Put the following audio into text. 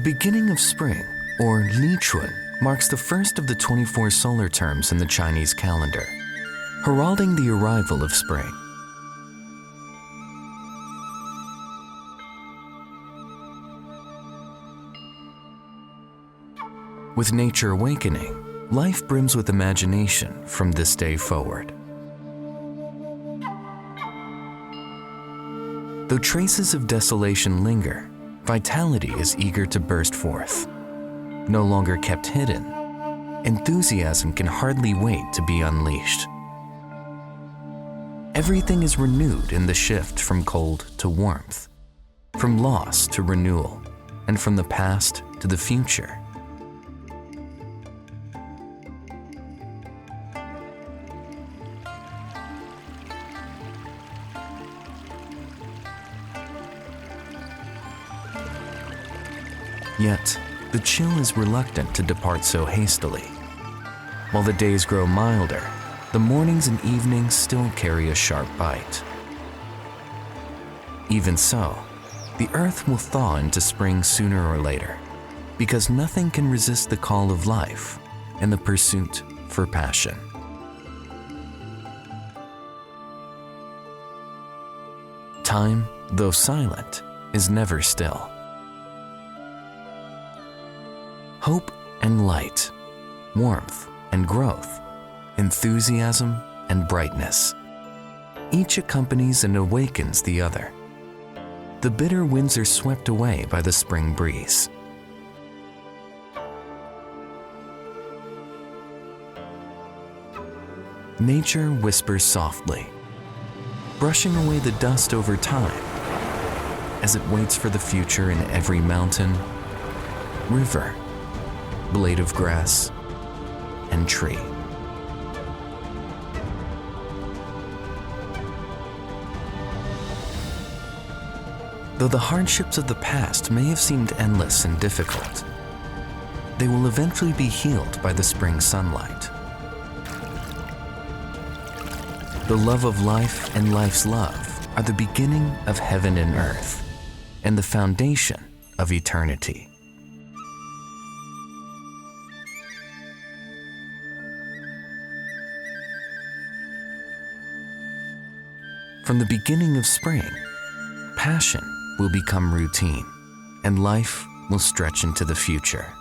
The beginning of spring, or Li Chun, marks the first of the 24 solar terms in the Chinese calendar, heralding the arrival of spring. With nature awakening, life brims with imagination from this day forward. Though traces of desolation linger, vitality is eager to burst forth. No longer kept hidden, enthusiasm can hardly wait to be unleashed. Everything is renewed in the shift from cold to warmth, from loss to renewal, and from the past to the future. Yet, the chill is reluctant to depart so hastily. While the days grow milder, the mornings and evenings still carry a sharp bite. Even so, the earth will thaw into spring sooner or later, because nothing can resist the call of life and the pursuit for passion. Time, though silent, is never still. Hope and light, warmth and growth, enthusiasm and brightness. Each accompanies and awakens the other. The bitter winds are swept away by the spring breeze. Nature whispers softly, brushing away the dust over time as it waits for the future in every mountain, river, blade of grass, and tree. Though the hardships of the past may have seemed endless and difficult, they will eventually be healed by the spring sunlight. The love of life and life's love are the beginning of heaven and earth, and the foundation of eternity. From the beginning of spring, passion will become routine, and life will stretch into the future.